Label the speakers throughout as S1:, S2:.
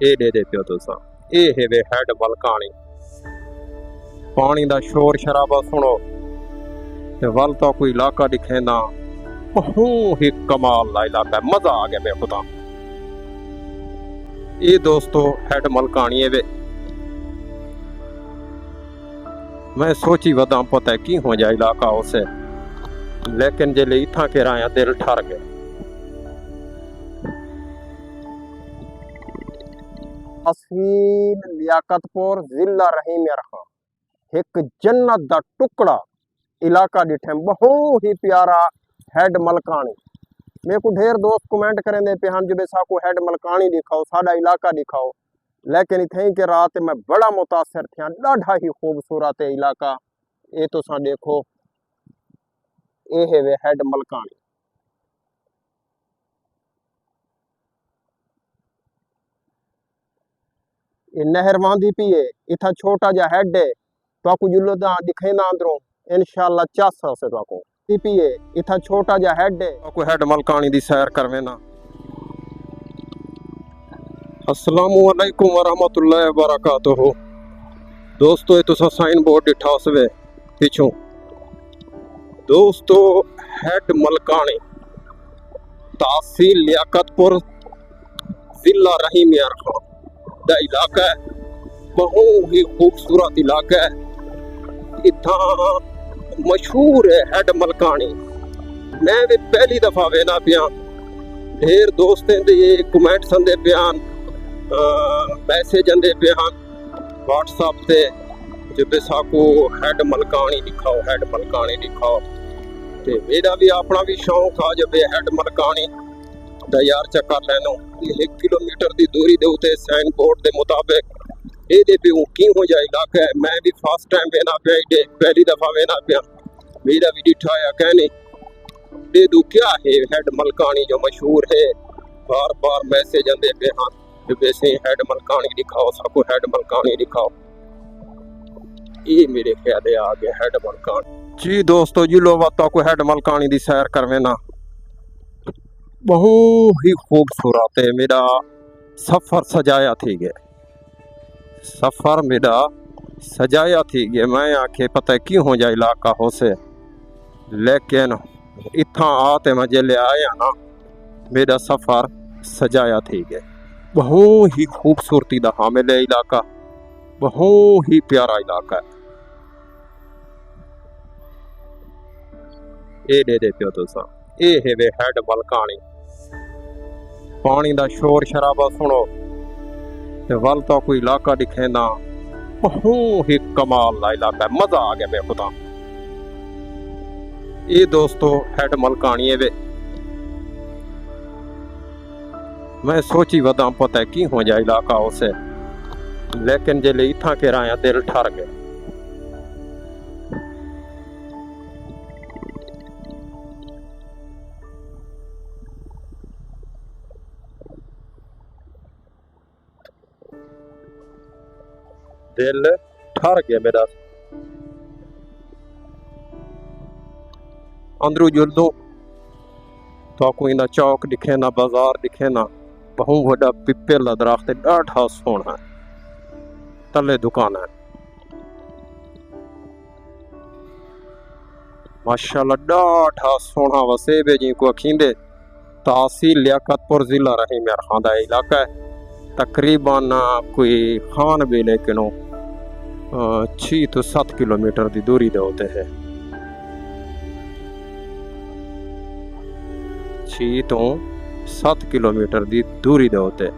S1: ਇਹ ਦੇ ਪਿਓ ਤੁਸੀਂ ਇਹ ਹੈ ਵੇ ਹੈਡ ਮਲਕਾਣੀ। पानी दा शोर शराबा सुनो ते वल तो कोई इलाका दिखेंदा बहुत ही कमाल दा इलाका है, मजा आ गया मेरे खुदा। ये दोस्तों हैड मलकानी है वे। मैं सोची वदा पता है की हो जाए इलाका उसे, लेकिन जे इथा के राया दिल ठर गए। तहसील लियाकतपुर जिला रहीम खां एक जन्नत दा टुकड़ा इलाका डिठे बहुत ही प्यारा हैड मलकानी। मेरे को ढेर दोस्त कमेंट करेंगे पे हम जब साको हैड मलकानी दिखाओ साडा इलाका दिखाओ, लेकिन इथे के रात में बड़ा मुतासर थिया। डाढ़ा ही खूबसूरत है इलाका। ये तो सा देखो ये है वे हैड मलकानी। ये नहर वांदी पी है, इथा छोटा जा हैड है तो जुल्लो दिखेंदा अंदरों इंशाअल्लाह चस से तो पीए। इथा छोटा जा हेड है तो हेड मलकानी दी सैर करवेना। अस्सलामु अलैकुम वरहमतुल्लाहि वबरकातुहू। दोस्तों ये तुसा साइन बोर्ड दिठा सवे पिछों दोस्तों हेड मलकानी तहसील लियाकतपुर जिला रहीम खां दा इलाका है। बहुत ही खूबसूरत इलाका है। इतना मशहूर है हैड मलकानी। मैं भी पहली दफा वेना पिया। ढेर दोस्तें दे कमेंट संदे पियान, मैसेज आंदे पियान व्हाट्सएप ते जो बेसाको हैड मलकानी दिखाओ, हैड मलकानी दिखाओ। ते मेरा भी अपना भी शौक आ जब हैड मलकानी दा यार चक्कर लेनो। 1 किलोमीटर की दूरी दे उते साइन बोर्ड के मुताबिक ये पे की हो जाए इलाका है। मैं भी फर्स्ट टाइम वेना पिया, पहली दफा वेना पिया। मेरा भी डिठा है कहने दे दू क्या है हैड मलकानी जो मशहूर है। बार बार मैसेज आंदे पे हाँ जो वैसे हैड मलकानी दिखाओ, सबको हैड मलकानी दिखाओ। ये मेरे ख्याल आ गया हैड मलकानी। जी दोस्तों जी लो बातों को हैड मलकानी दी सैर करवेना बहुत ही खूबसूरत है। मेरा सफर सजाया थी गया, सफर मेरा सजाया थी गया। मैं आखे पता क्यों हो जाए इलाका हो से, लेकिन इतना आते मैं जल्ले आया ना मेरा सफर सजाया थी गया। बहुत ही खूबसूरती दा हामिल है इलाका, बहुत ही प्यारा इलाका है। ये दे पियो तुसा ये है वे हैड मलकानी। पानी दा शोर शराबा सुनो ते वल तो कोई इलाका दिखेंदा बहुत ही कमाल दा इलाका है, मजा आ गया मेरे खुदा। ये दोस्तों हैड मलकानी है वे। मैं सोची वदा पता है की हो जाए इलाका उसे, लेकिन जे इथा के राया दिल ठर गए। दिल ठर गया मेरा। अंदरू जुल्दू तो कोई ना चौक दिखे ना बाजार दिखे ना। बहुत बड़ा पिपल का दरख्त है, डाढ़ा सोहना है। तले दुकान है माशाल्लाह, डाढ़ा सोहना वसेब जी को अखींदे। तहसील लियाकतपुर जिला रहीम खां दा इलाका है। तकरीबन कोई खान भी लेकिन 6 तो 7 किलोमीटर की दूरी दे होते हैं। 6 तो 7 किलोमीटर की दूरी दे होते।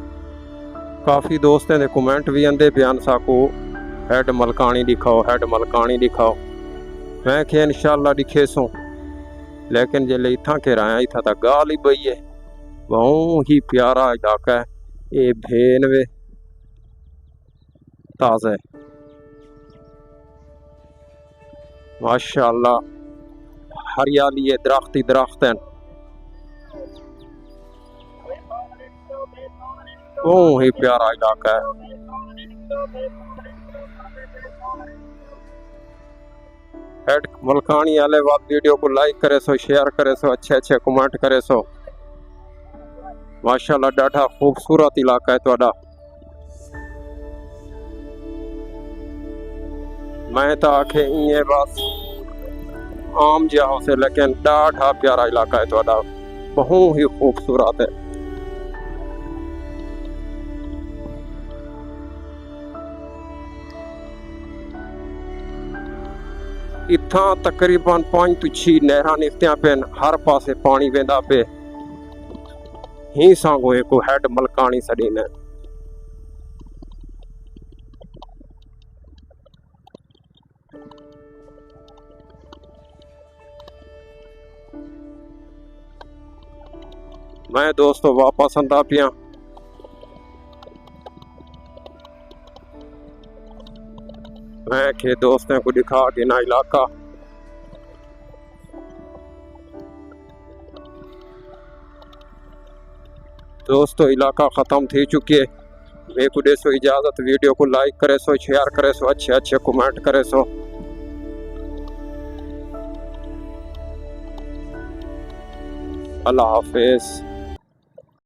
S1: काफ़ी दोस्तों ने कमेंट भी आंदे बयान साको हैड मलकानी दिखाओ, हैड मलकानी दिखाओ। मैं के इंशाल्लाह दिखे सो, लेकिन जे इथा के राया इथा तो गाल ही बई है। बहुत ही प्यारा इलाका है। ये भेन वे ताज़ा है माशाअल्लाह, हरियाली है, दरख्त ही दरख्त हैं। बहुत ही प्यारा इलाका है। हैड मलकानी वाले बात वीडियो को लाइक करे सो, शेयर करे सो, अच्छे अच्छे कमेंट करे सो। माशाल्लाह डाढ़ा खूबसूरत इलाका है तुहाडा। मैं तो आखे इं बस आम जिहा होसे, लेकिन ॾाढा प्यारा इलाका है तुहाडा, बहुत ही खूबसूरत है। इत्थां तकरीबन 5 ਤੋਂ 6 नहरां निकतियां पेन, हर पासे पानी वेंदा पे। ही सांगो को हैड मलकानी सड़ी ने। मैं दोस्तों वापस आंदा पिया। मैं के दोस्तों को दिखा के ना इलाका। दोस्तों इलाका ख़त्म थी चुकी है। वे को दे सो इजाज़त। वीडियो को लाइक करे सो, शेयर करे सो, अच्छे अच्छे कमेंट करे सो। अल्लाह हाफिज़।